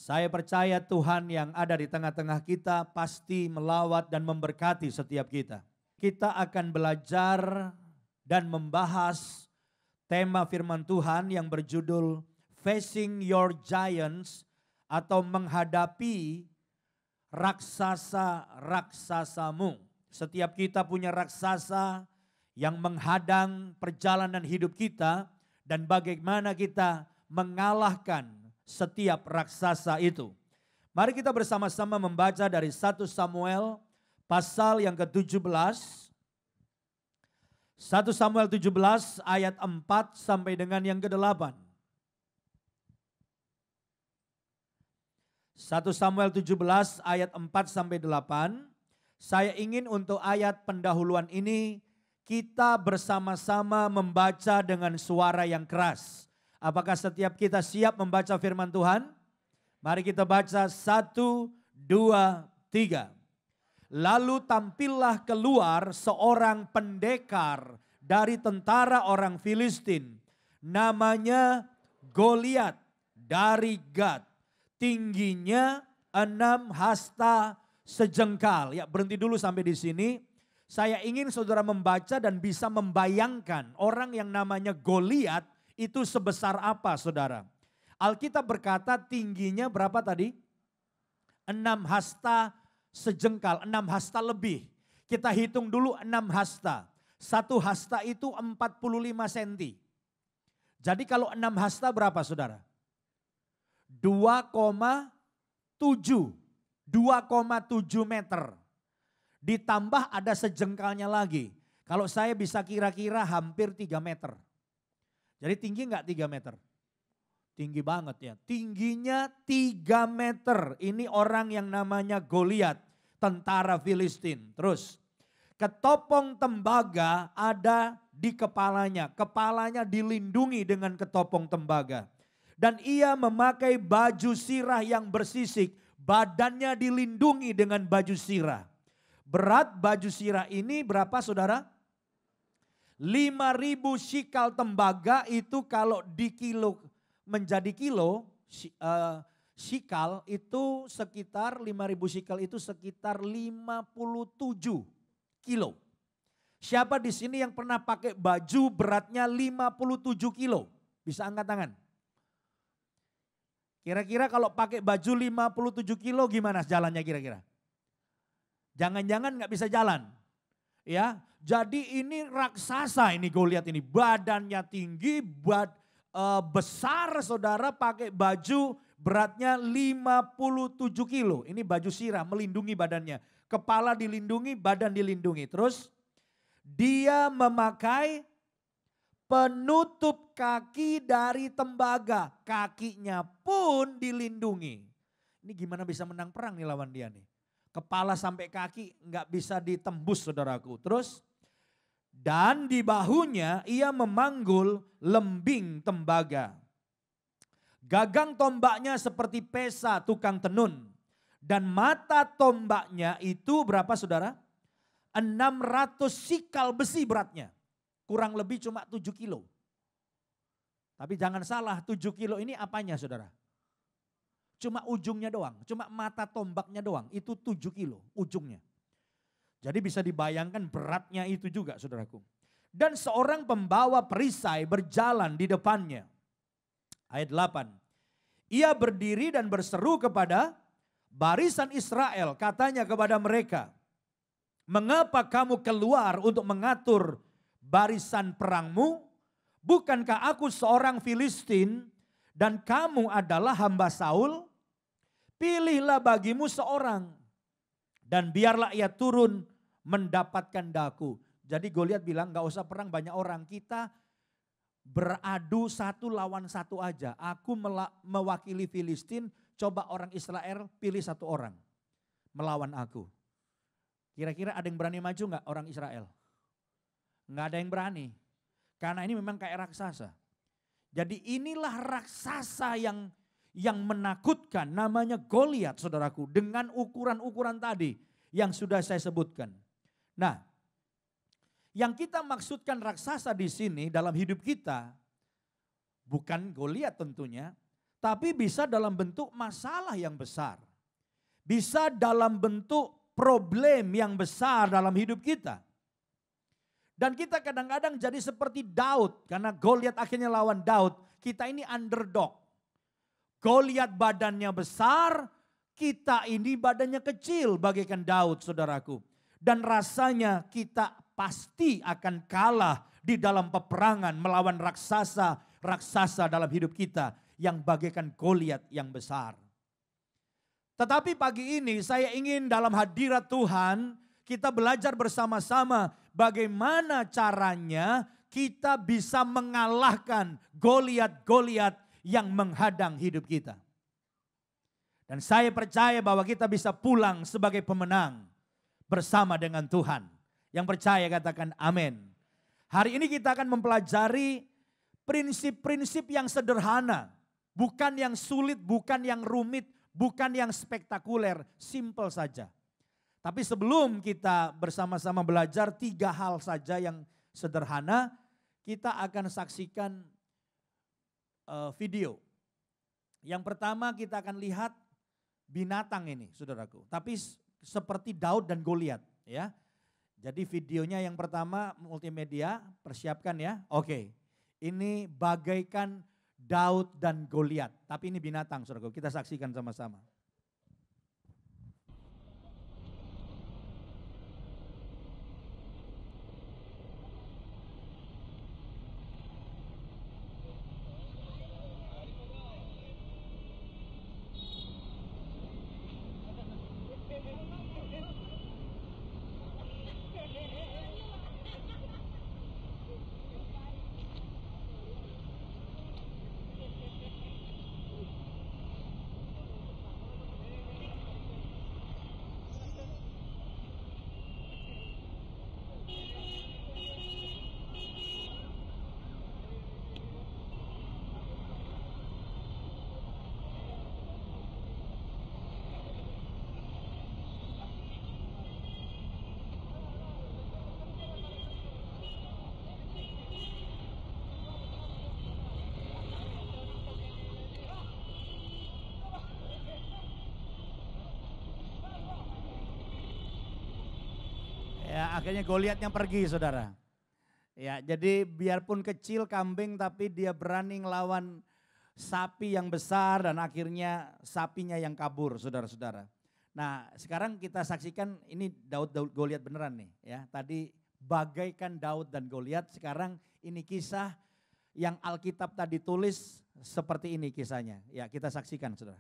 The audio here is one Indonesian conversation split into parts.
Saya percaya Tuhan yang ada di tengah-tengah kita pasti melawat dan memberkati setiap kita. Kita akan belajar dan membahas tema firman Tuhan yang berjudul Facing Your Giants atau menghadapi raksasa-raksasamu. Setiap kita punya raksasa yang menghadang perjalanan hidup kita dan bagaimana kita mengalahkan setiap raksasa itu. Mari kita bersama-sama membaca dari 1 Samuel pasal yang ke-17. 1 Samuel 17 ayat 4 sampai dengan yang ke-8. 1 Samuel 17 ayat 4 sampai 8. Saya ingin untuk ayat pendahuluan ini kita bersama-sama membaca dengan suara yang keras. Apakah setiap kita siap membaca firman Tuhan? Mari kita baca 1, 2, 3. Lalu tampillah keluar seorang pendekar dari tentara orang Filistin. Namanya Goliat dari Gad. Tingginya 6 hasta sejengkal. Ya, berhenti dulu sampai di sini. Saya ingin saudara membaca dan bisa membayangkan orang yang namanya Goliat itu sebesar apa saudara. Alkitab berkata tingginya berapa tadi? 6 hasta sejengkal, 6 hasta lebih. Kita hitung dulu 6 hasta. 1 hasta itu 45 cm. Jadi kalau 6 hasta berapa saudara? 2,7 meter. Ditambah ada sejengkalnya lagi. Kalau saya bisa kira-kira hampir 3 meter. Jadi tinggi enggak 3 meter? Tinggi banget ya. Tingginya 3 meter. Ini orang yang namanya Goliat, tentara Filistin. Terus, ketopong tembaga ada di kepalanya. Kepalanya dilindungi dengan ketopong tembaga. Dan ia memakai baju sirah yang bersisik. Badannya dilindungi dengan baju sirah. Berat baju sirah ini berapa saudara? 5.000 shikal tembaga itu kalau di kilo menjadi kilo, shikal itu sekitar 5.000 shikal itu sekitar 57 kilo. Siapa di sini yang pernah pakai baju beratnya 57 kilo? Bisa angkat tangan. Kira-kira kalau pakai baju 57 kilo gimana jalannya kira-kira? Jangan-jangan nggak bisa jalan. Ya, jadi ini raksasa ini Goliat ini. Badannya tinggi, besar saudara, pakai baju beratnya 57 kilo. Ini baju sirah melindungi badannya. Kepala dilindungi, badan dilindungi. Terus dia memakai penutup kaki dari tembaga. Kakinya pun dilindungi. Ini gimana bisa menang perang nih lawan dia nih. Kepala sampai kaki nggak bisa ditembus saudaraku. Terus dan di bahunya ia memanggul lembing tembaga. Gagang tombaknya seperti pesa tukang tenun. Dan mata tombaknya itu berapa saudara? 600 sikal besi beratnya. Kurang lebih cuma 7 kilo. Tapi jangan salah 7 kilo ini apanya saudara? Cuma ujungnya doang, cuma mata tombaknya doang. Itu 7 kilo ujungnya. Jadi bisa dibayangkan beratnya itu juga saudaraku. Dan seorang pembawa perisai berjalan di depannya. Ayat 8. Ia berdiri dan berseru kepada barisan Israel. Katanya kepada mereka, mengapa kamu keluar untuk mengatur barisan perangmu? Bukankah aku seorang Filistin dan kamu adalah hamba Saul? Pilihlah bagimu seorang dan biarlah ia turun mendapatkan daku. Jadi Goliat bilang gak usah perang banyak orang, kita beradu 1 lawan 1 aja. Aku mewakili Filistin, coba orang Israel pilih 1 orang melawan aku. Kira-kira ada yang berani maju gak orang Israel? Gak ada yang berani. Karena ini memang kayak raksasa. Jadi inilah raksasa yang menakutkan, namanya Goliat saudaraku, dengan ukuran-ukuran tadi yang sudah saya sebutkan. Nah, yang kita maksudkan raksasa di sini dalam hidup kita bukan Goliat tentunya, tapi bisa dalam bentuk masalah yang besar. Bisa dalam bentuk problem yang besar dalam hidup kita. Dan kita kadang-kadang jadi seperti Daud, karena Goliat akhirnya lawan Daud. Kita ini underdog. Goliat badannya besar, kita ini badannya kecil bagaikan Daud, saudaraku. Dan rasanya kita pasti akan kalah di dalam peperangan melawan raksasa dalam hidup kita yang bagaikan Goliat yang besar. Tetapi pagi ini saya ingin dalam hadirat Tuhan kita belajar bersama-sama bagaimana caranya kita bisa mengalahkan Goliat-Goliat yang menghadang hidup kita. Dan saya percaya bahwa kita bisa pulang sebagai pemenang bersama dengan Tuhan. Yang percaya katakan amin. Hari ini kita akan mempelajari prinsip-prinsip yang sederhana. Bukan yang sulit, bukan yang rumit, bukan yang spektakuler, simple saja. Tapi sebelum kita bersama-sama belajar 3 hal saja yang sederhana, kita akan saksikan video. Yang pertama kita akan lihat binatang ini, saudaraku. Tapi seperti Daud dan Goliat, ya. Jadi videonya yang pertama multimedia, persiapkan ya. Oke, ini bagaikan Daud dan Goliat. Tapi ini binatang, saudaraku. Kita saksikan sama-sama. Ya, akhirnya Goliatnya pergi, saudara. Ya, jadi biarpun kecil kambing tapi dia berani ngelawan sapi yang besar dan akhirnya sapinya yang kabur, saudara-saudara. Nah, sekarang kita saksikan ini Daud Goliat beneran nih, ya. Tadi bagaikan Daud dan Goliat, sekarang ini kisah yang Alkitab tadi tulis seperti ini kisahnya. Ya, kita saksikan, saudara.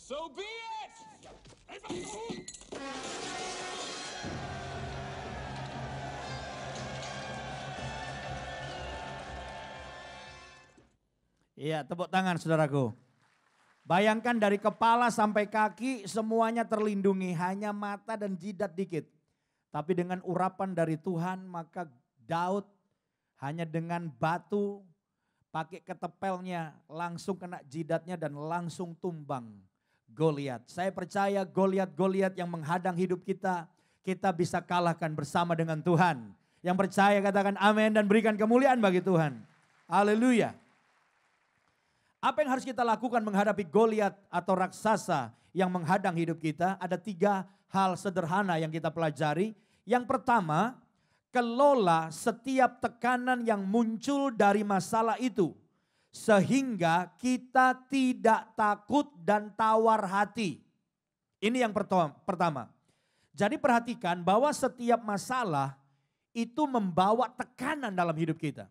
So be it! Iya, tepuk tangan saudaraku. Bayangkan dari kepala sampai kaki semuanya terlindungi, hanya mata dan jidat dikit. Tapi dengan urapan dari Tuhan maka Daud Hanya dengan batu, pakai ketepelnya, langsung kena jidatnya dan langsung tumbang Goliat. Saya percaya Goliat-Goliat yang menghadang hidup kita, kita bisa kalahkan bersama dengan Tuhan. Yang percaya katakan amin dan berikan kemuliaan bagi Tuhan. Haleluya. Apa yang harus kita lakukan menghadapi Goliat atau raksasa yang menghadang hidup kita? Ada 3 hal sederhana yang kita pelajari. Yang pertama, kelola setiap tekanan yang muncul dari masalah itu. Sehingga kita tidak takut dan tawar hati. Ini yang pertama. Jadi perhatikan bahwa setiap masalah itu membawa tekanan dalam hidup kita.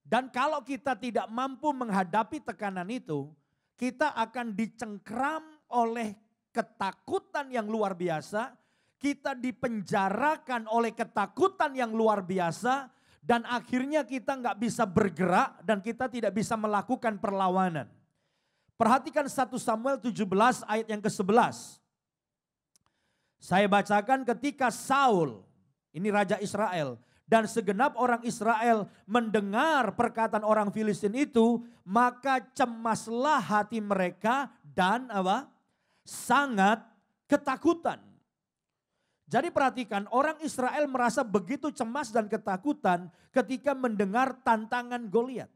Dan kalau kita tidak mampu menghadapi tekanan itu, kita akan dicengkram oleh ketakutan yang luar biasa, kita dipenjarakan oleh ketakutan yang luar biasa, dan akhirnya kita nggak bisa bergerak dan kita tidak bisa melakukan perlawanan. Perhatikan 1 Samuel 17 ayat yang ke-11. Saya bacakan ketika Saul, ini Raja Israel, dan segenap orang Israel mendengar perkataan orang Filistin itu, maka cemaslah hati mereka dan sangat ketakutan. Jadi perhatikan, orang Israel merasa begitu cemas dan ketakutan ketika mendengar tantangan Goliat.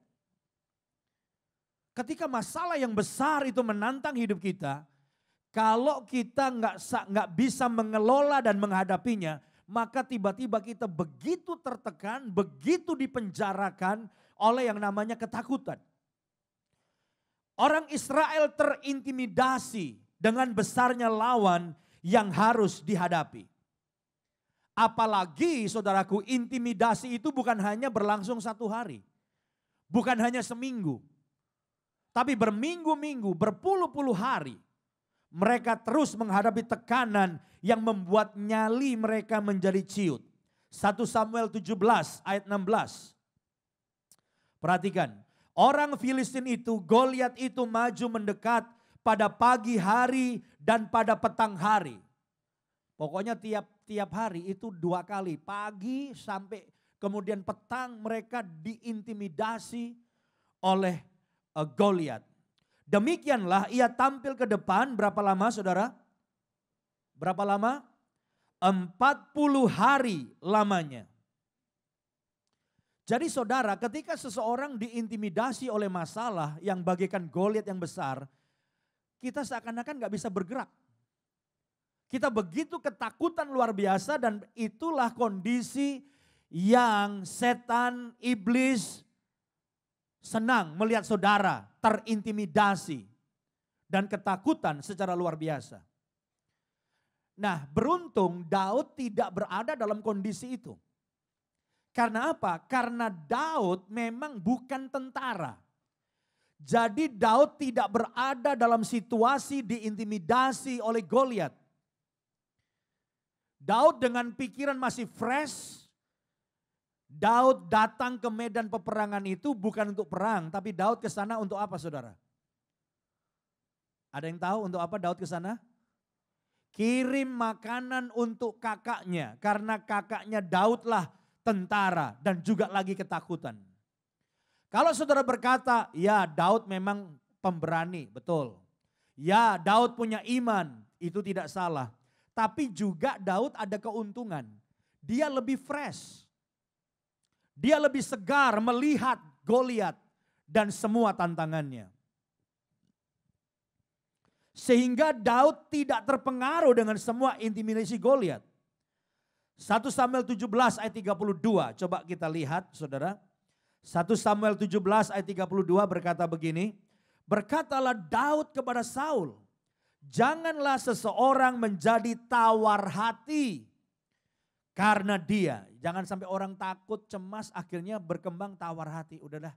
Ketika masalah yang besar itu menantang hidup kita, kalau kita nggak bisa mengelola dan menghadapinya, maka tiba-tiba kita begitu tertekan, begitu dipenjarakan oleh yang namanya ketakutan. Orang Israel terintimidasi dengan besarnya lawan yang harus dihadapi. Apalagi saudaraku, intimidasi itu bukan hanya berlangsung 1 hari. Bukan hanya seminggu. Tapi berminggu-minggu, berpuluh-puluh hari. Mereka terus menghadapi tekanan yang membuat nyali mereka menjadi ciut. 1 Samuel 17 ayat 16. Perhatikan, orang Filistin itu, Goliat itu maju mendekat pada pagi hari dan pada petang hari. Pokoknya tiap hari itu 2 kali, pagi sampai kemudian petang mereka diintimidasi oleh Goliat. Demikianlah ia tampil ke depan, berapa lama saudara? Berapa lama? 40 hari lamanya. Jadi saudara, ketika seseorang diintimidasi oleh masalah yang bagaikan Goliat yang besar, kita seakan-akan gak bisa bergerak. Kita begitu ketakutan luar biasa dan itulah kondisi yang setan, iblis senang melihat saudara terintimidasi dan ketakutan secara luar biasa. Nah, beruntung Daud tidak berada dalam kondisi itu. Karena apa? Karena Daud memang bukan tentara. Jadi Daud tidak berada dalam situasi diintimidasi oleh Goliat. Daud dengan pikiran masih fresh. Daud datang ke medan peperangan itu bukan untuk perang, tapi Daud ke sana untuk apa saudara? Ada yang tahu untuk apa Daud ke sana? Kirim makanan untuk kakaknya, karena kakaknya Daudlah tentara dan juga lagi ketakutan. Kalau saudara berkata, ya Daud memang pemberani, betul. Ya Daud punya iman, itu tidak salah. Tapi juga Daud ada keuntungan, dia lebih fresh. Dia lebih segar melihat Goliat dan semua tantangannya. Sehingga Daud tidak terpengaruh dengan semua intimidasi Goliat. 1 Samuel 17 ayat 32, coba kita lihat saudara. 1 Samuel 17 ayat 32 berkata begini. Berkatalah Daud kepada Saul, janganlah seseorang menjadi tawar hati karena dia. Jangan sampai orang takut, cemas, akhirnya berkembang tawar hati. Udahlah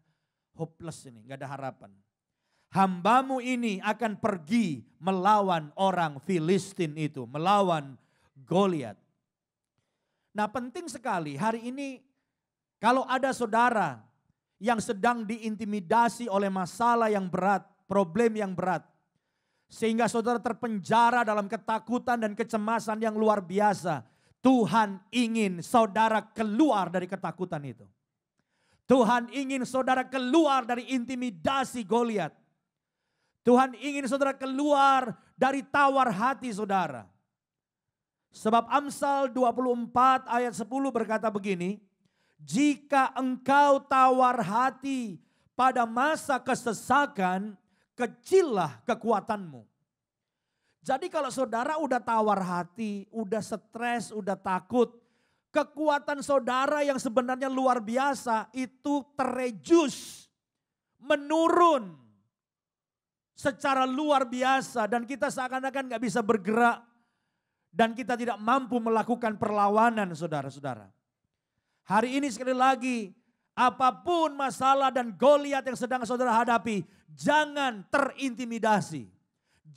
hopeless ini, gak ada harapan. Hambamu ini akan pergi melawan orang Filistin itu, melawan Goliat. Nah penting sekali hari ini kalau ada saudara yang sedang diintimidasi oleh masalah yang berat, problem yang berat. Sehingga saudara terpenjara dalam ketakutan dan kecemasan yang luar biasa. Tuhan ingin saudara keluar dari ketakutan itu. Tuhan ingin saudara keluar dari intimidasi Goliat. Tuhan ingin saudara keluar dari tawar hati saudara. Sebab Amsal 24 ayat 10 berkata begini, jika engkau tawar hati pada masa kesesakan, kecillah kekuatanmu. Jadi kalau saudara udah tawar hati, udah stres, udah takut, kekuatan saudara yang sebenarnya luar biasa itu terejus, menurun secara luar biasa dan kita seakan-akan gak bisa bergerak dan kita tidak mampu melakukan perlawanan saudara-saudara. Hari ini sekali lagi, apapun masalah dan Goliat yang sedang saudara hadapi, jangan terintimidasi.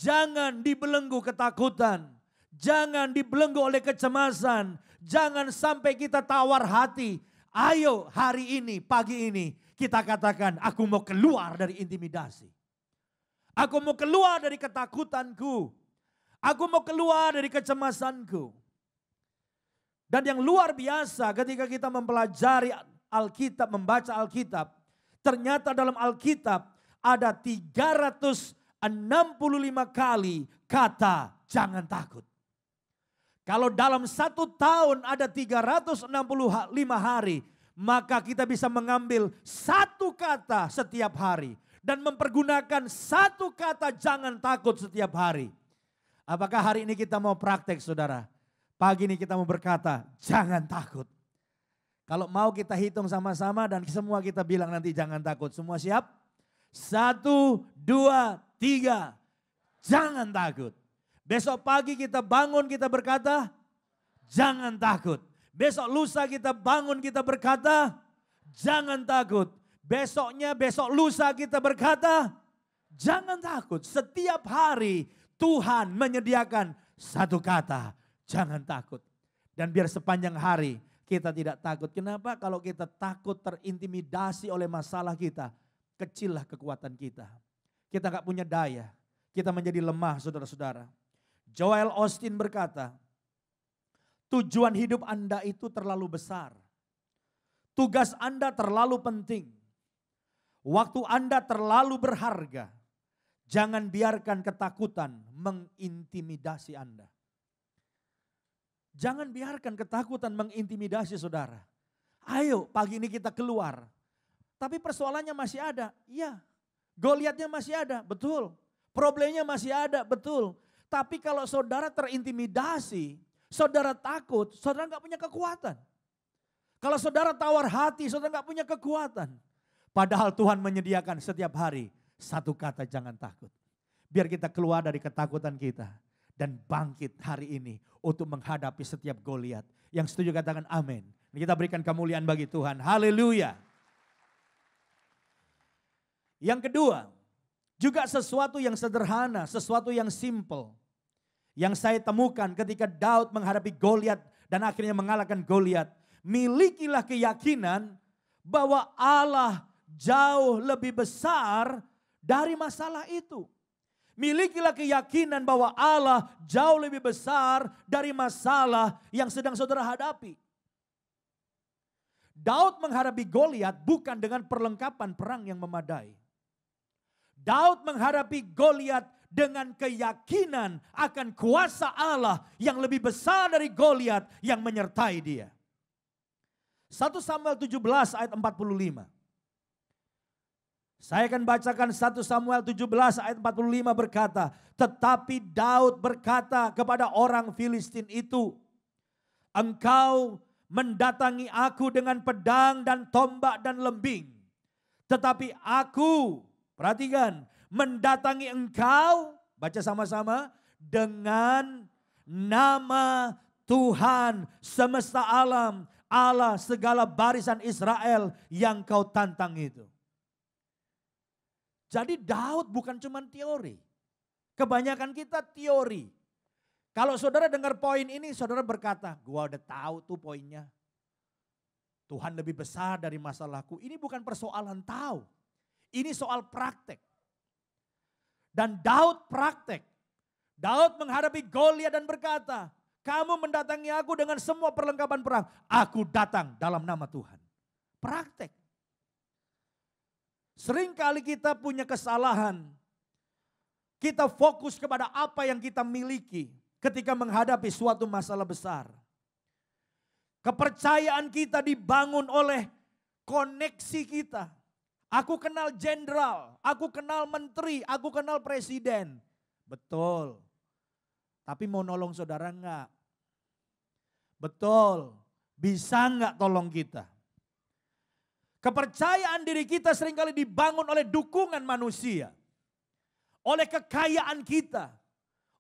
Jangan dibelenggu ketakutan, jangan dibelenggu oleh kecemasan, jangan sampai kita tawar hati. Ayo hari ini, pagi ini kita katakan, aku mau keluar dari intimidasi. Aku mau keluar dari ketakutanku. Aku mau keluar dari kecemasanku. Dan yang luar biasa ketika kita mempelajari Alkitab, membaca Alkitab, ternyata dalam Alkitab ada 365 kali kata jangan takut. Kalau dalam 1 tahun ada 365 hari, maka kita bisa mengambil 1 kata setiap hari. Dan mempergunakan 1 kata jangan takut setiap hari. Apakah hari ini kita mau praktek saudara? Pagi ini kita mau berkata jangan takut. Kalau mau kita hitung sama-sama dan semua kita bilang nanti jangan takut. Semua siap? 1, 2, 3. Jangan takut. Besok pagi kita bangun kita berkata jangan takut. Besok lusa kita bangun kita berkata jangan takut. Besoknya besok lusa kita berkata jangan takut. Setiap hari Tuhan menyediakan 1 kata jangan takut. Dan biar sepanjang hari kita tidak takut. Kenapa? Kalau kita takut terintimidasi oleh masalah kita, kecillah kekuatan kita. Kita gak punya daya. Kita menjadi lemah saudara-saudara. Joel Osteen berkata, tujuan hidup Anda itu terlalu besar. Tugas Anda terlalu penting. Waktu Anda terlalu berharga. Jangan biarkan ketakutan mengintimidasi Anda. Jangan biarkan ketakutan mengintimidasi saudara. Ayo pagi ini kita keluar. Tapi persoalannya masih ada. Iya. Goliatnya masih ada, betul. Problemnya masih ada, betul. Tapi kalau saudara terintimidasi, saudara takut, saudara gak punya kekuatan. Kalau saudara tawar hati, saudara gak punya kekuatan. Padahal Tuhan menyediakan setiap hari 1 kata jangan takut. Biar kita keluar dari ketakutan kita. Dan bangkit hari ini untuk menghadapi setiap Goliat. Yang setuju katakan amin. Kita berikan kemuliaan bagi Tuhan. Haleluya. Yang kedua, juga sesuatu yang sederhana, sesuatu yang simple. Yang saya temukan ketika Daud menghadapi Goliat dan akhirnya mengalahkan Goliat. Milikilah keyakinan bahwa Allah jauh lebih besar dari masalah itu. Milikilah keyakinan bahwa Allah jauh lebih besar dari masalah yang sedang saudara hadapi. Daud menghadapi Goliat bukan dengan perlengkapan perang yang memadai. Daud menghadapi Goliat dengan keyakinan akan kuasa Allah yang lebih besar dari Goliat yang menyertai dia. 1 Samuel 17 ayat 45. Saya akan bacakan 1 Samuel 17 ayat 45 berkata, tetapi Daud berkata kepada orang Filistin itu, engkau mendatangi aku dengan pedang dan tombak dan lembing. Tetapi aku, perhatikan, mendatangi engkau, baca sama-sama, dengan nama Tuhan semesta alam, Allah segala barisan Israel yang kau tantang itu. Jadi Daud bukan cuma teori. Kebanyakan kita teori. Kalau saudara dengar poin ini, saudara berkata, gua udah tahu tuh poinnya. Tuhan lebih besar dari masalahku. Ini bukan persoalan tahu. Ini soal praktek. Dan Daud praktek. Daud menghadapi Goliat dan berkata, Kamu mendatangi aku dengan semua perlengkapan perang. Aku datang dalam nama Tuhan. Praktek. Seringkali kita punya kesalahan. Kita fokus kepada apa yang kita miliki ketika menghadapi suatu masalah besar. Kepercayaan kita dibangun oleh koneksi kita. Aku kenal jenderal, aku kenal menteri, aku kenal presiden. Betul. Tapi mau nolong saudara enggak? Betul. Bisa enggak tolong kita? Kepercayaan diri kita seringkali dibangun oleh dukungan manusia. Oleh kekayaan kita.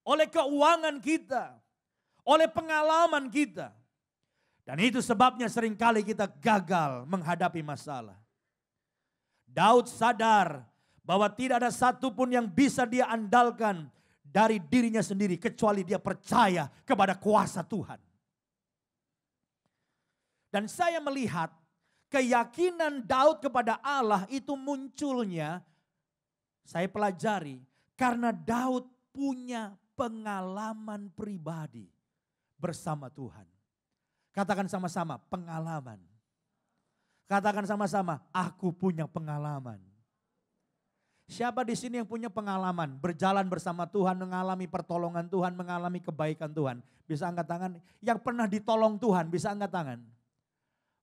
Oleh keuangan kita. Oleh pengalaman kita. Dan itu sebabnya seringkali kita gagal menghadapi masalah. Daud sadar bahwa tidak ada satupun yang bisa dia andalkan dari dirinya sendiri. Kecuali dia percaya kepada kuasa Tuhan. Dan saya melihat keyakinan Daud kepada Allah itu munculnya, saya pelajari, karena Daud punya pengalaman pribadi bersama Tuhan. Katakan sama-sama, pengalaman. Katakan sama-sama, aku punya pengalaman. Siapa di sini yang punya pengalaman berjalan bersama Tuhan, mengalami pertolongan Tuhan, mengalami kebaikan Tuhan? Bisa angkat tangan. Yang pernah ditolong Tuhan, bisa angkat tangan.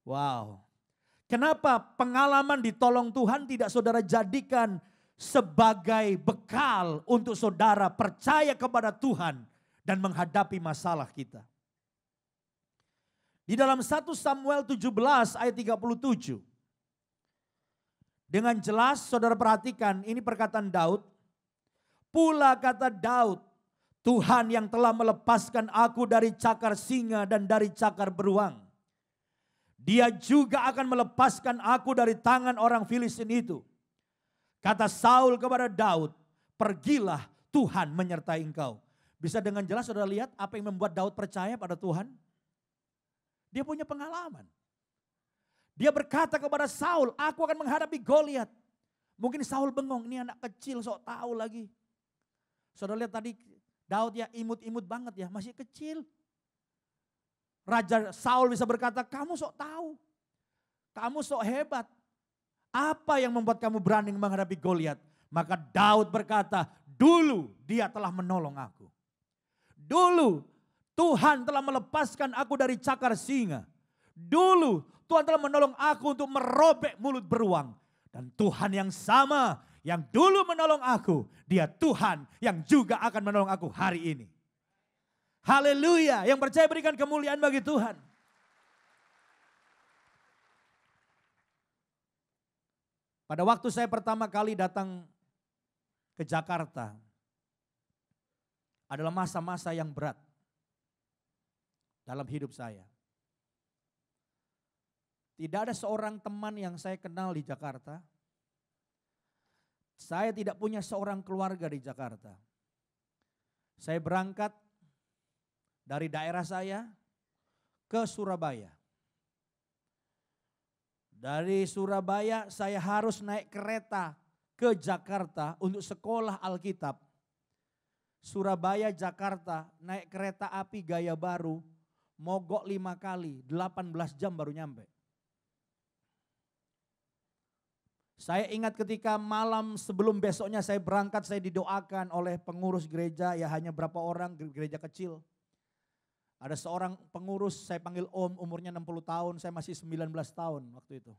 Wow. Kenapa pengalaman ditolong Tuhan tidak saudara jadikan sebagai bekal untuk saudara percaya kepada Tuhan dan menghadapi masalah kita? Di dalam 1 Samuel 17 ayat 37. Dengan jelas saudara perhatikan ini perkataan Daud. Pula kata Daud, Tuhan yang telah melepaskan aku dari cakar singa dan dari cakar beruang. Dia juga akan melepaskan aku dari tangan orang Filistin itu. Kata Saul kepada Daud, pergilah, Tuhan menyertai engkau. Bisa dengan jelas saudara lihat apa yang membuat Daud percaya pada Tuhan? Dia punya pengalaman. Dia berkata kepada Saul, aku akan menghadapi Goliat. Mungkin Saul bengong, ini anak kecil sok tahu lagi. Saudara lihat tadi Daud ya imut-imut banget ya, masih kecil. Raja Saul bisa berkata, kamu sok tahu. Kamu sok hebat. Apa yang membuat kamu berani menghadapi Goliat? Maka Daud berkata, dulu dia telah menolong aku. Dulu Tuhan telah melepaskan aku dari cakar singa. Dulu Tuhan telah menolong aku untuk merobek mulut beruang. Dan Tuhan yang sama yang dulu menolong aku, dia Tuhan yang juga akan menolong aku hari ini. Haleluya, yang percaya berikan kemuliaan bagi Tuhan. Pada waktu saya pertama kali datang ke Jakarta, adalah masa-masa yang berat dalam hidup saya. Tidak ada seorang teman yang saya kenal di Jakarta. Saya tidak punya seorang keluarga di Jakarta. Saya berangkat dari daerah saya ke Surabaya. Dari Surabaya saya harus naik kereta ke Jakarta untuk sekolah Alkitab. Surabaya, Jakarta, naik kereta api gaya baru, mogok 5 kali, 18 jam baru nyampe. Saya ingat ketika malam sebelum besoknya saya berangkat, saya didoakan oleh pengurus gereja, ya hanya berapa orang, gereja kecil. Ada seorang pengurus, saya panggil Om, umurnya 60 tahun, saya masih 19 tahun waktu itu.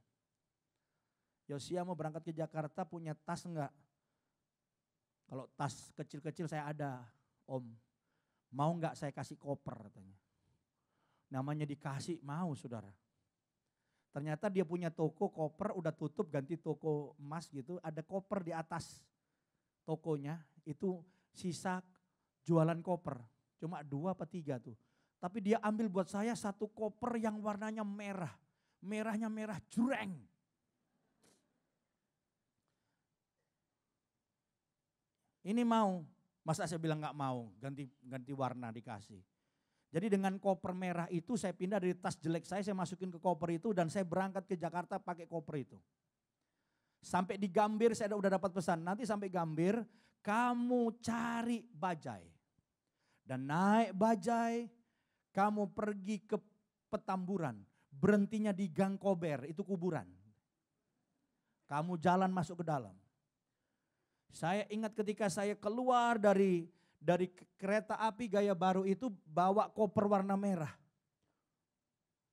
Yosia mau berangkat ke Jakarta, punya tas enggak? Kalau tas kecil-kecil saya ada, Om. Mau enggak saya kasih koper katanya. Namanya dikasih, mau saudara. Ternyata dia punya toko koper, udah tutup ganti toko emas gitu, ada koper di atas tokonya, itu sisa jualan koper. Cuma 2 apa 3 tuh. Tapi dia ambil buat saya satu koper yang warnanya merah. Merahnya merah jureng. Ini mau, masa saya bilang gak mau, ganti warna dikasih. Jadi dengan koper merah itu saya pindah dari tas jelek saya masukin ke koper itu dan saya berangkat ke Jakarta pakai koper itu. Sampai di Gambir saya udah dapat pesan, nanti sampai Gambir kamu cari bajai. Dan naik bajai, kamu pergi ke Petamburan, berhentinya di Gang Kober, itu kuburan. Kamu jalan masuk ke dalam. Saya ingat ketika saya keluar dari kereta api Gaya Baru itu bawa koper warna merah.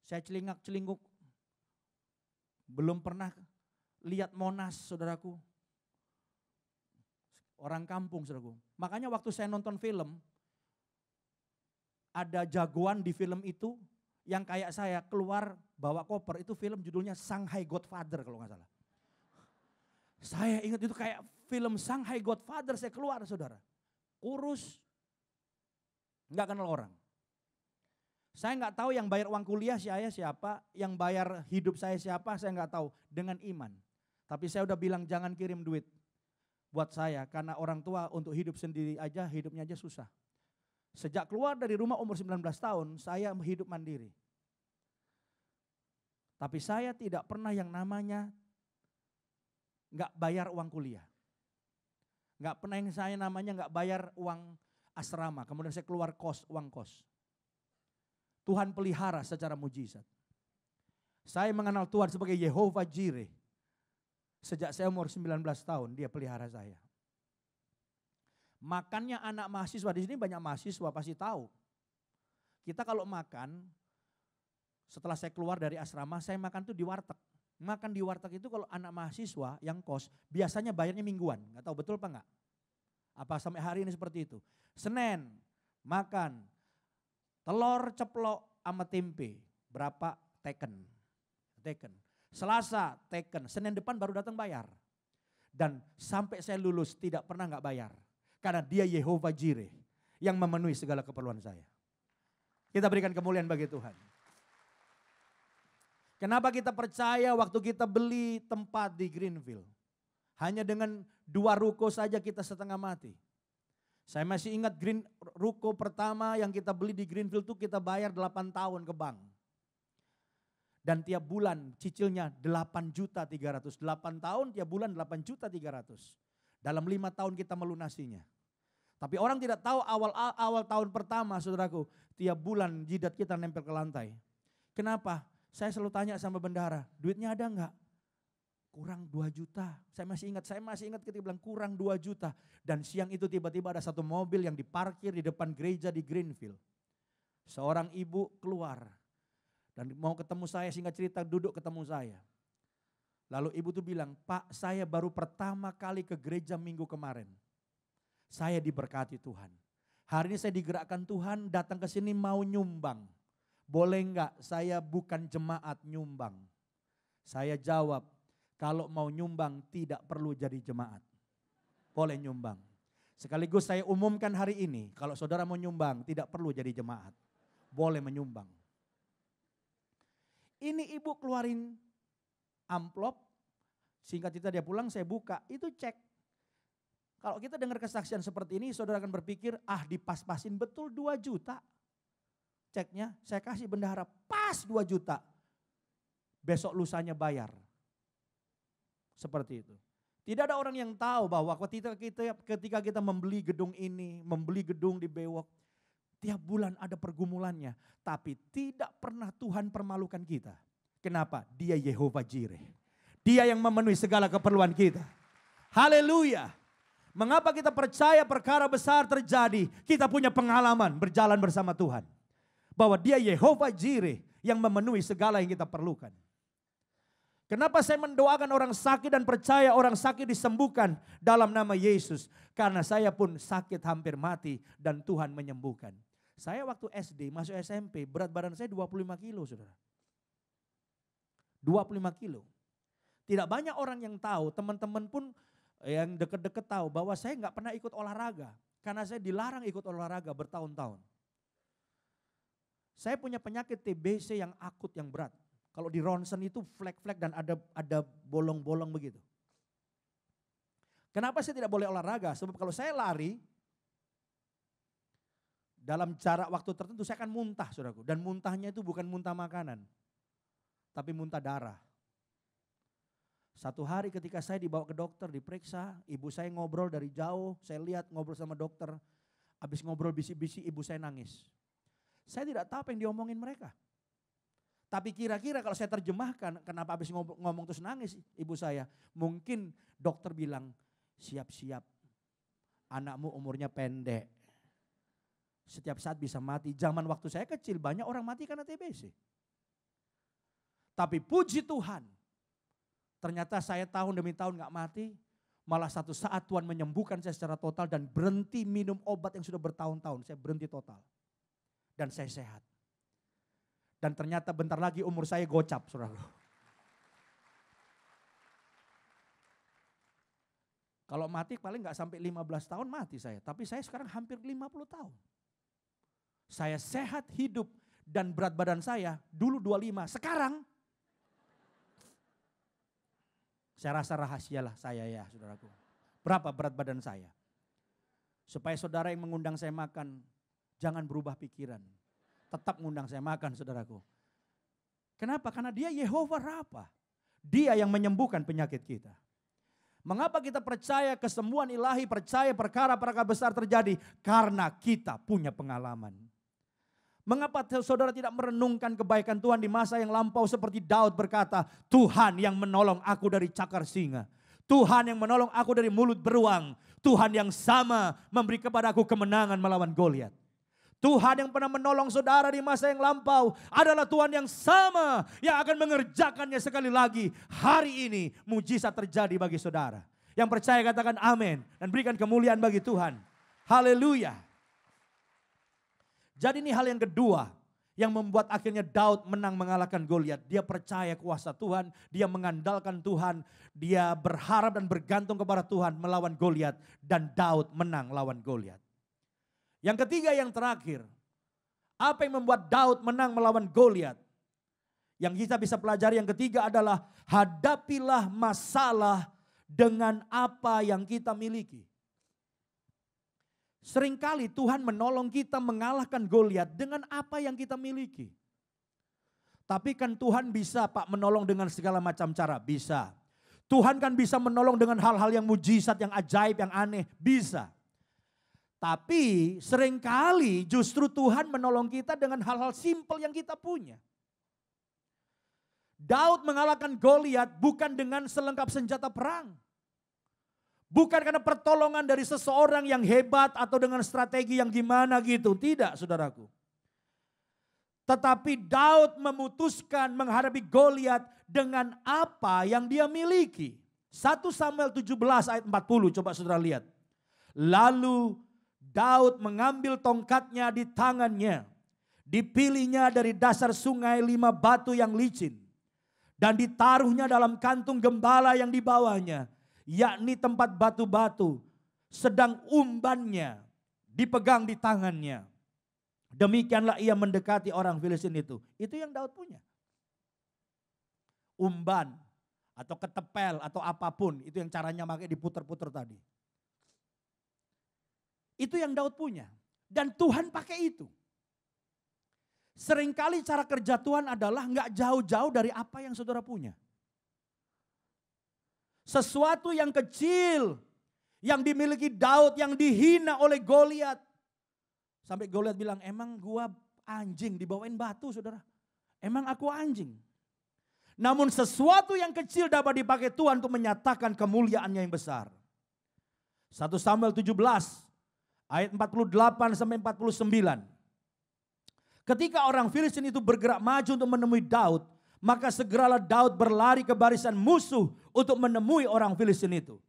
Saya celingak-celinguk. Belum pernah lihat Monas, saudaraku. Orang kampung, saudaraku. Makanya waktu saya nonton film, ada jagoan di film itu yang kayak saya keluar bawa koper. Itu film judulnya Shanghai Godfather kalau nggak salah. Saya ingat itu kayak film Shanghai Godfather, saya keluar saudara. Kurus, nggak kenal orang. Saya nggak tahu yang bayar uang kuliah saya siapa, yang bayar hidup saya siapa, saya nggak tahu. Dengan iman. Tapi saya udah bilang jangan kirim duit buat saya, karena orang tua untuk hidup sendiri aja, hidupnya aja susah. Sejak keluar dari rumah umur 19 tahun, saya hidup mandiri. Tapi saya tidak pernah yang namanya nggak bayar uang kuliah. Nggak pernah yang saya namanya nggak bayar uang asrama. Kemudian saya keluar uang kos. Tuhan pelihara secara mujizat. Saya mengenal Tuhan sebagai Yehovah Jireh. Sejak saya umur 19 tahun dia pelihara saya. Makannya anak mahasiswa, di sini banyak mahasiswa pasti tahu. Kita kalau makan, setelah saya keluar dari asrama, saya makan tuh di warteg. Makan di warteg itu kalau anak mahasiswa yang kos, biasanya bayarnya mingguan. Gak tahu betul apa enggak? Apa sampai hari ini seperti itu. Senin, makan telur ceplok sama tempe. Berapa? Teken. Selasa, teken. Senin depan baru datang bayar. Dan sampai saya lulus tidak pernah enggak bayar. Karena dia Yehovah Jireh yang memenuhi segala keperluan saya. Kita berikan kemuliaan bagi Tuhan. Kenapa kita percaya waktu kita beli tempat di Greenfield? Hanya dengan 2 ruko saja kita setengah mati. Saya masih ingat ruko pertama yang kita beli di Greenfield itu kita bayar 8 tahun ke bank. Dan tiap bulan cicilnya 8.300.000. 8 tahun tiap bulan 8.300.000. Dalam 5 tahun kita melunasinya. Tapi orang tidak tahu awal tahun pertama saudaraku. Tiap bulan jidat kita nempel ke lantai. Kenapa? Saya selalu tanya sama bendahara, duitnya ada enggak? Kurang 2 juta. Saya masih ingat ketika bilang kurang 2 juta. Dan siang itu tiba-tiba ada satu mobil yang diparkir di depan gereja di Greenfield. Seorang ibu keluar dan mau ketemu saya, singkat cerita duduk ketemu saya. Lalu ibu tuh bilang, Pak saya baru pertama kali ke gereja minggu kemarin. Saya diberkati Tuhan. Hari ini saya digerakkan Tuhan datang ke sini mau nyumbang. Boleh enggak saya bukan jemaat nyumbang? Saya jawab, kalau mau nyumbang tidak perlu jadi jemaat. Boleh nyumbang. Sekaligus saya umumkan hari ini, kalau saudara mau nyumbang tidak perlu jadi jemaat. Boleh menyumbang. Ini ibu keluarin amplop, singkat cerita dia pulang saya buka, itu cek. Kalau kita dengar kesaksian seperti ini saudara akan berpikir, dipas-pasin betul 2 juta. Ceknya saya kasih bendahara pas 2 juta. Besok lusanya bayar. Seperti itu. Tidak ada orang yang tahu bahwa ketika kita membeli gedung ini, membeli gedung di Bewok, tiap bulan ada pergumulannya. Tapi tidak pernah Tuhan permalukan kita. Kenapa? Dia Yehovah Jireh. Dia yang memenuhi segala keperluan kita. Haleluya. Mengapa kita percaya perkara besar terjadi? Kita punya pengalaman berjalan bersama Tuhan. Bahwa dia Yehovah Jireh yang memenuhi segala yang kita perlukan. Kenapa saya mendoakan orang sakit dan percaya orang sakit disembuhkan dalam nama Yesus? Karena saya pun sakit hampir mati dan Tuhan menyembuhkan. Saya waktu SD masuk SMP berat badan saya 25 kilo saudara. 25 kilo. Tidak banyak orang yang tahu, teman-teman pun yang deket-deket tahu bahwa saya nggak pernah ikut olahraga. Karena saya dilarang ikut olahraga bertahun-tahun. Saya punya penyakit TBC yang akut, yang berat. Kalau di ronsen itu flek-flek dan ada bolong-bolong begitu. Kenapa saya tidak boleh olahraga? Sebab kalau saya lari, dalam jarak waktu tertentu saya akan muntah saudaraku. Dan muntahnya itu bukan muntah makanan, tapi muntah darah. Satu hari ketika saya dibawa ke dokter, diperiksa, ibu saya ngobrol dari jauh, saya lihat ngobrol sama dokter. Habis ngobrol bisik-bisik ibu saya nangis. Saya tidak tahu apa yang diomongin mereka. Tapi kira-kira kalau saya terjemahkan, kenapa habis ngomong terus nangis ibu saya. Mungkin dokter bilang, siap-siap anakmu umurnya pendek. Setiap saat bisa mati. Zaman waktu saya kecil banyak orang mati karena TBC. Tapi puji Tuhan, ternyata saya tahun demi tahun gak mati. Malah satu saat Tuhan menyembuhkan saya secara total dan berhenti minum obat yang sudah bertahun-tahun. Saya berhenti total. Dan saya sehat. Dan ternyata bentar lagi umur saya gocap, saudara. Kalau mati paling gak sampai 15 tahun mati saya. Tapi saya sekarang hampir 50 tahun. Saya sehat hidup dan berat badan saya dulu 25. Sekarang saya rasa rahasialah saya ya saudaraku. Berapa berat badan saya? Supaya saudara yang mengundang saya makan, jangan berubah pikiran. Tetap mengundang saya makan saudaraku. Kenapa? Karena dia Yehova Rafa. Dia yang menyembuhkan penyakit kita. Mengapa kita percaya kesembuhan ilahi, percaya perkara-perkara besar terjadi? Karena kita punya pengalaman. Mengapa saudara tidak merenungkan kebaikan Tuhan di masa yang lampau seperti Daud berkata, Tuhan yang menolong aku dari cakar singa. Tuhan yang menolong aku dari mulut beruang. Tuhan yang sama memberi kepada aku kemenangan melawan Goliat. Tuhan yang pernah menolong saudara di masa yang lampau adalah Tuhan yang sama yang akan mengerjakannya sekali lagi. Hari ini mujizat terjadi bagi saudara. Yang percaya katakan amin dan berikan kemuliaan bagi Tuhan. Haleluya. Jadi ini hal yang kedua yang membuat akhirnya Daud menang mengalahkan Goliat. Dia percaya kuasa Tuhan, dia mengandalkan Tuhan, dia berharap dan bergantung kepada Tuhan melawan Goliat dan Daud menang lawan Goliat. Yang ketiga yang terakhir, apa yang membuat Daud menang melawan Goliat? Yang kita bisa pelajari yang ketiga adalah hadapilah masalah dengan apa yang kita miliki. Seringkali Tuhan menolong kita mengalahkan Goliat dengan apa yang kita miliki. Tapi kan Tuhan bisa Pak menolong dengan segala macam cara, bisa. Tuhan kan bisa menolong dengan hal-hal yang mujizat, yang ajaib, yang aneh, bisa. Tapi seringkali justru Tuhan menolong kita dengan hal-hal simpel yang kita punya. Daud mengalahkan Goliat bukan dengan selengkap senjata perang. Bukan karena pertolongan dari seseorang yang hebat atau dengan strategi yang gimana gitu. Tidak saudaraku. Tetapi Daud memutuskan menghadapi Goliat dengan apa yang dia miliki. 1 Samuel 17 ayat 40 coba saudara lihat. Lalu Daud mengambil tongkatnya di tangannya. Dipilihnya dari dasar sungai 5 batu yang licin. Dan ditaruhnya dalam kantung gembala yang dibawanya. Yakni tempat batu-batu, sedang umbannya dipegang di tangannya. Demikianlah ia mendekati orang Filistin itu. Itu yang Daud punya. Umban atau ketepel atau apapun, itu yang caranya pakai diputer-puter tadi. Itu yang Daud punya. Dan Tuhan pakai itu. Seringkali cara kerja Tuhan adalah nggak jauh-jauh dari apa yang saudara punya. Sesuatu yang kecil yang dimiliki Daud yang dihina oleh Goliat. Sampai Goliat bilang, emang gua anjing dibawain batu saudara. Emang aku anjing. Namun sesuatu yang kecil dapat dipakai Tuhan untuk menyatakan kemuliaannya yang besar. 1 Samuel 17 ayat 48 sampai 49. Ketika orang Filistin itu bergerak maju untuk menemui Daud, maka segeralah Daud berlari ke barisan musuh untuk menemui orang Filistin itu.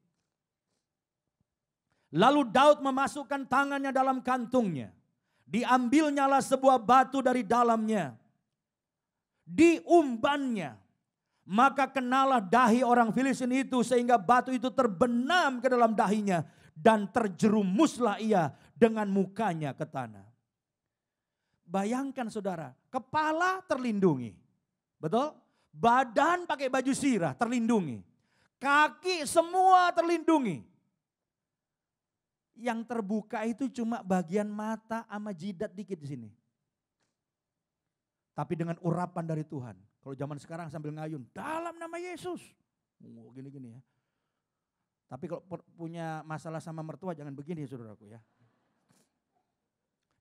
Lalu Daud memasukkan tangannya dalam kantungnya. Diambilnyalah sebuah batu dari dalamnya. Diumbannya. Maka kenalah dahi orang Filistin itu sehingga batu itu terbenam ke dalam dahinya. Dan terjerumuslah ia dengan mukanya ke tanah. Bayangkan saudara, kepala terlindungi. Betul? Badan pakai baju sirah terlindungi. Kaki semua terlindungi. Yang terbuka itu cuma bagian mata sama jidat dikit di sini. Tapi dengan urapan dari Tuhan. Kalau zaman sekarang sambil ngayun, dalam nama Yesus. Oh, gini-gini ya. Tapi kalau punya masalah sama mertua jangan begini ya saudaraku ya.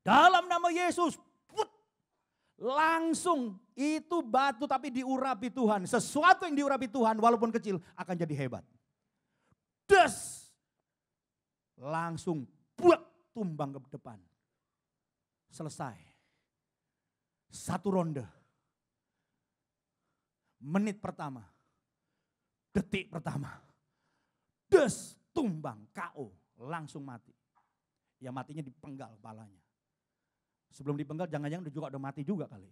Dalam nama Yesus, put, Langsung itu batu tapi diurapi Tuhan. Sesuatu yang diurapi Tuhan walaupun kecil akan jadi hebat. Des. Langsung buat tumbang ke depan. Selesai. Satu ronde. Menit pertama. Detik pertama. Des. Tumbang. KO. Langsung mati. Ya matinya dipenggal kepalanya. Sebelum dipenggal jangan-jangan juga udah mati juga kali.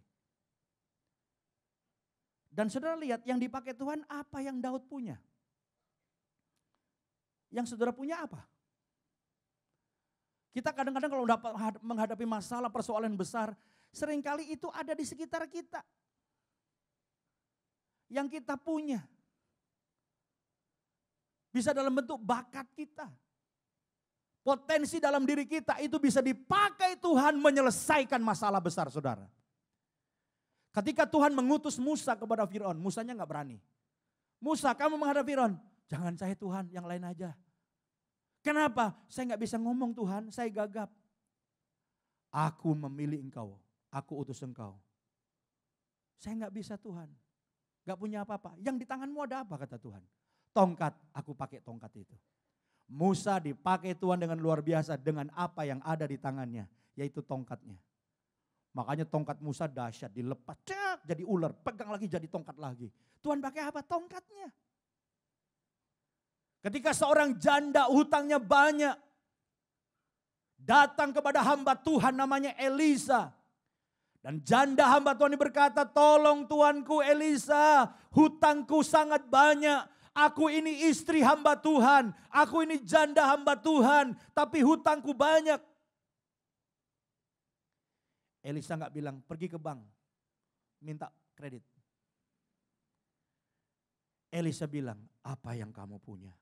Dan saudara lihat yang dipakai Tuhan apa yang Daud punya. Yang saudara punya apa? Kita kadang-kadang kalau menghadapi masalah persoalan besar, seringkali itu ada di sekitar kita. Yang kita punya. Bisa dalam bentuk bakat kita. Potensi dalam diri kita itu bisa dipakai Tuhan menyelesaikan masalah besar saudara. Ketika Tuhan mengutus Musa kepada Firaun, Musanya gak berani. Musa kamu menghadap Firaun, jangan saya Tuhan yang lain aja. Kenapa? Saya gak bisa ngomong Tuhan, saya gagap. Aku memilih engkau, aku utus engkau. Saya gak bisa Tuhan, gak punya apa-apa. Yang di tanganmu ada apa kata Tuhan? Tongkat, aku pakai tongkat itu. Musa dipakai Tuhan dengan luar biasa dengan apa yang ada di tangannya, yaitu tongkatnya. Makanya tongkat Musa dahsyat, dilepas, jadi ular, pegang lagi jadi tongkat lagi. Tuhan pakai apa? Tongkatnya. Ketika seorang janda hutangnya banyak, datang kepada hamba Tuhan namanya Elisa. Dan janda hamba Tuhan ini berkata, tolong Tuanku Elisa, hutangku sangat banyak. Aku ini istri hamba Tuhan, aku ini janda hamba Tuhan, tapi hutangku banyak. Elisa gak bilang, pergi ke bank, minta kredit. Elisa bilang, apa yang kamu punya?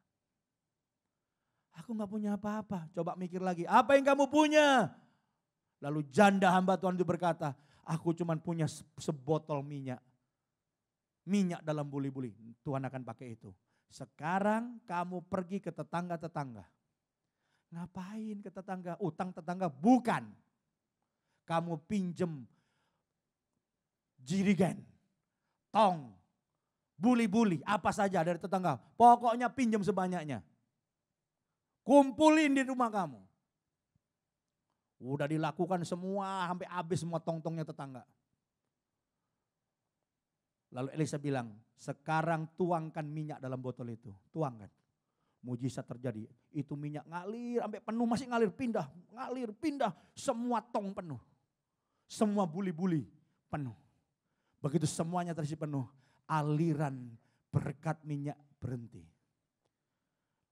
Aku gak punya apa-apa, coba mikir lagi, apa yang kamu punya? Lalu janda hamba Tuhan itu berkata, aku cuma punya sebotol minyak. Minyak dalam buli-buli, Tuhan akan pakai itu. Sekarang kamu pergi ke tetangga-tetangga. Ngapain ke tetangga? Utang tetangga? Bukan. Kamu pinjem jirigen, tong, buli-buli, apa saja dari tetangga. Pokoknya pinjem sebanyaknya. Kumpulin di rumah kamu. Udah dilakukan semua, sampai habis semua tong-tongnya tetangga. Lalu Elisa bilang, sekarang tuangkan minyak dalam botol itu. Tuangkan. Mujizat terjadi. Itu minyak ngalir, sampai penuh, masih ngalir, pindah. Semua tong penuh. Semua buli-buli penuh. Begitu semuanya terisi penuh, aliran berkat minyak berhenti.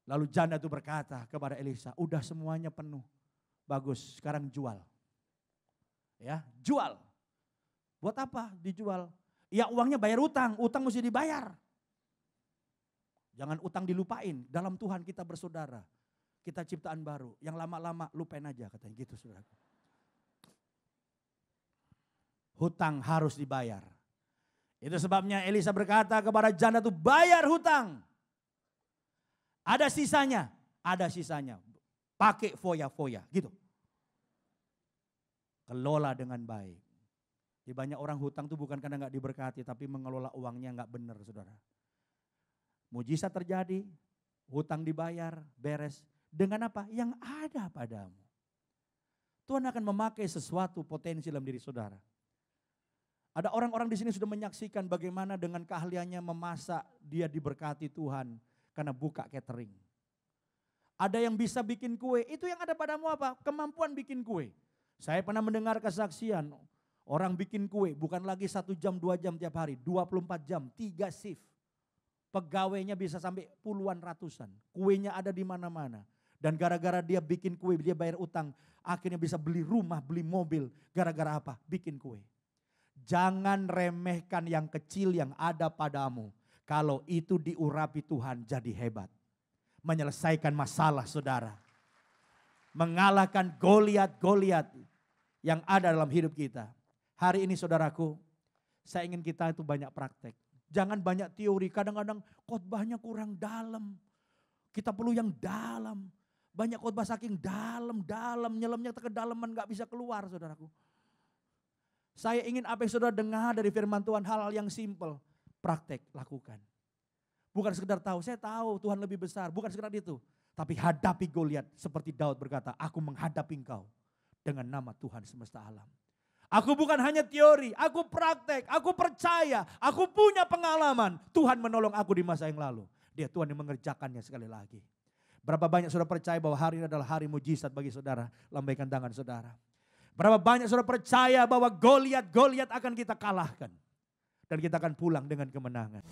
Lalu janda itu berkata kepada Elisa, udah semuanya penuh. Bagus, sekarang jual. Ya, jual. Buat apa dijual? Ya uangnya bayar utang mesti dibayar. Jangan utang dilupain, dalam Tuhan kita bersaudara. Kita ciptaan baru, yang lama-lama lupain aja katanya gitu saudaraku. Hutang harus dibayar. Itu sebabnya Elisa berkata kepada janda itu, bayar hutang. Ada sisanya, pakai foya-foya gitu. Kelola dengan baik. Di banyak orang hutang itu bukan karena gak diberkati, tapi mengelola uangnya gak benar saudara. Mujizat terjadi, hutang dibayar, beres. Dengan apa? Yang ada padamu. Tuhan akan memakai sesuatu potensi dalam diri saudara. Ada orang-orang di sini sudah menyaksikan bagaimana dengan keahliannya memasak, dia diberkati Tuhan karena buka catering. Ada yang bisa bikin kue, itu yang ada padamu apa? Kemampuan bikin kue. Saya pernah mendengar kesaksian, orang bikin kue bukan lagi 1 jam, 2 jam tiap hari, 24 jam, 3 shift. Pegawainya bisa sampai puluhan ratusan, kuenya ada di mana-mana. Dan gara-gara dia bikin kue, dia bayar utang, akhirnya bisa beli rumah, beli mobil. Gara-gara apa? Bikin kue. Jangan remehkan yang kecil yang ada padamu. Kalau itu diurapi Tuhan jadi hebat. Menyelesaikan masalah saudara. Mengalahkan Goliat-Goliat yang ada dalam hidup kita. Hari ini saudaraku, saya ingin kita itu banyak praktek. Jangan banyak teori, kadang-kadang khotbahnya kurang dalam. Kita perlu yang dalam. Banyak khotbah saking dalam, nyelamnya ke kedalaman gak bisa keluar saudaraku. Saya ingin apa yang saudara dengar dari firman Tuhan, hal-hal yang simple. Praktek, lakukan. Bukan sekedar tahu, saya tahu Tuhan lebih besar. Bukan sekedar itu. Tapi hadapi Goliat seperti Daud berkata, aku menghadapi engkau dengan nama Tuhan semesta alam. Aku bukan hanya teori, aku praktek, aku percaya, aku punya pengalaman. Tuhan menolong aku di masa yang lalu. Dia Tuhan yang mengerjakannya sekali lagi. Berapa banyak saudara percaya bahwa hari ini adalah hari mujizat bagi saudara? Lambaikan tangan saudara. Berapa banyak saudara percaya bahwa Goliat akan kita kalahkan. Dan kita akan pulang dengan kemenangan.